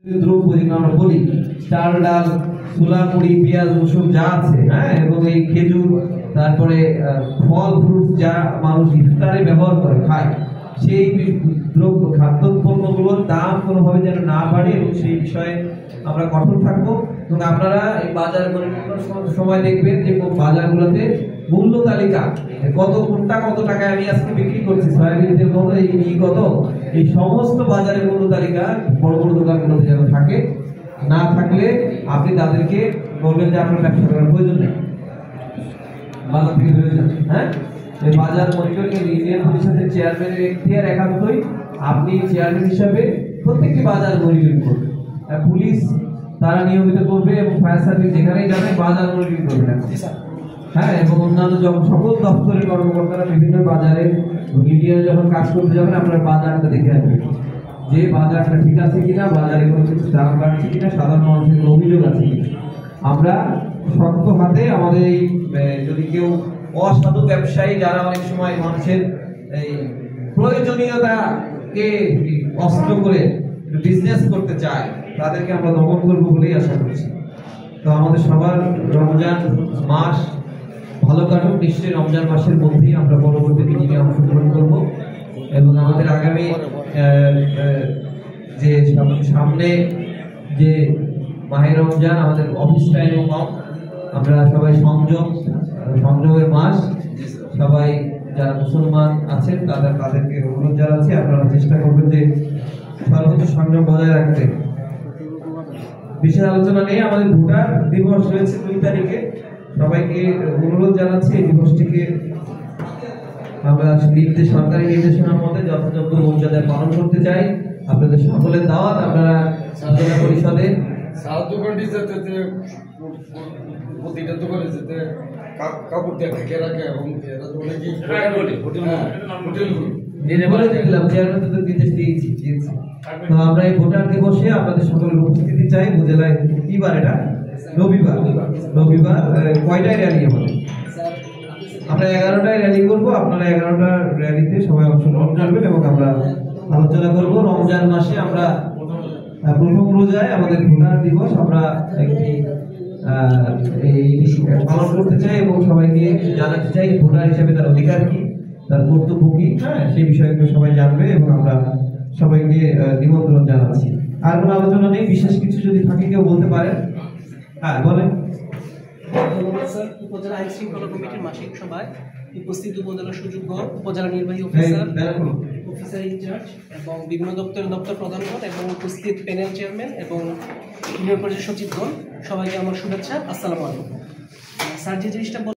দ্রব্য যেগুলো আমরা বলি চাল ডাল ছোলা মুড়ি পেঁয়াজ রসুন যা আছে, হ্যাঁ, এবং এই খেজুর, তারপরে ফল ফ্রুট যা মানুষ ইফতারে ব্যবহার করে খায়, সেই দ্রব্য খাদ্য পণ্যগুলোর দাম কোনোভাবে যেন না বাড়ে এবং সেই বিষয়ে আমরা কঠোর থাকবো। এবং আপনারা এই বাজার সময় দেখবেন যে বাজারগুলোতে মূল্য তালিকা কোনটা কত টাকায় আমি আজকে বিক্রি করছি, সয়াবিন তেল কত, এই কত, এই সমস্ত বাজারের মূল্য তালিকা বড় বড় দোকানগুলোতে যেন থাকে। না থাকলে আপনি তাদেরকে বলবেন যে আপনার ব্যবসা করার প্রয়োজন নেই, বাজার থেকে বেরোয় যান। হ্যাঁ, এই বাজার মনিটরিং ইউনিয়ন পরিষদের চেয়ারম্যানের এখতিয়ার একান্তই আপনি চেয়ারম্যান হিসাবে প্রত্যেকটি বাজার মনিটরিং করবেন। পুলিশ তারা নিয়মিত করবে এবং ফায়ার সার্ভিস যেখানেই যাবে বাজার মনিটরিং করবে। হ্যাঁ, এবং অন্যান্য যখন সকল দপ্তরের কর্মকর্তারা বিভিন্ন বাজারে মিডিয়া যখন কাজ করতে যাবেন, আপনার বাজারটা দেখে আসবেন যে বাজারটা ঠিক আছে কিনা, বাজারে কোনো কিছু দাম বাড়ছে কিনা, সাধারণ মানুষের কোনো অভিযোগ আছে কিনা। আমরা শক্ত হাতে আমাদের এই যদি কেউ অসাধু ব্যবসায়ী যারা অনেক সময় মানুষের এই প্রয়োজনীয়তাকে অস্ত্র করে বিজনেস করতে চায়, তাদেরকে আমরা দমন করবো বলেই আশা করছি। তো আমাদের সবার রমজান মাস ভালো কাটুক, নিশ্চয়ই রমজান মাসের মধ্যেই আমরা পরবর্তী মিটিংয়ে অংশগ্রহণ করব এবং আমাদের আগামী যে সামনে যে মাহে রমজান, আমাদের অফিস টাইমও কম, আমরা সবাই সংযমের মাস, সবাই যারা মুসলমান আছেন তাদেরকে অনুরোধ জানাচ্ছি আপনারা চেষ্টা করবেন যে সর্বোচ্চ সংযম বজায় রাখতে। বিশেষ আলোচনা নেই, আমাদের ভোটার দিবস রয়েছে 2 তারিখে, সবাইকে অনুরোধ জানাচ্ছি এই দিবসটিকে আমরা সরকারি নির্দেশনার মধ্যে যথাযোগ্য মর্যাদায় পালন করতে চাই। আপনাদের সকলের দাওয়াত, আপনারা জেলা পরিষদে প্রতিটা দোকানে যেতে কাপড় দিয়ে ঢেকে রাখে এবং নির্দেশ দিয়েছি। তো আমরা এই ভোটার দিবসে আপনাদের সকলের উপস্থিতি চাই। উপজেলায় কি বার? এটা রবিবার। কয়টায় র্যালি আমাদের? আমরা 11টায় র্যালি করবো, আপনারা 11টা র্যালিতে সবাই অংশগ্রহণ করবেন এবং আমরা আলোচনা করবো। রমজান মাসে আমরা প্রথম রোজায় আমাদের ভোটার দিবস আমরা একটি পালন করতে চাই এবং সবাইকে জানাতে চাই ভোটার হিসেবে তার অধিকার কি, তার কর্তব্য কি, হ্যাঁ, সেই বিষয়গুলো সবাই জানবে এবং আমরা সবাইকে নিমন্ত্রণ জানাচ্ছি। আর কোনো আলোচনা নেই, বিশেষ কিছু যদি থাকে কেউ বলতে পারেন। হ্যাঁ, বলেন। উপজেলা আইন শৃঙ্খলা কমিটির মাসিক সভায় উপস্থিত উপজেলা সুযোগ্য উপজেলা নির্বাহী অফিসার ইনচার্জ এবং বিভিন্ন দপ্তর প্রধানগণ এবং উপস্থিত প্যানেল চেয়ারম্যান এবং ইউনিয়ন পরিষদ সচিবগণ, সবাইকে আমার শুভেচ্ছা। আসসালামু আলাইকুম। স্যার যে জিনিসটা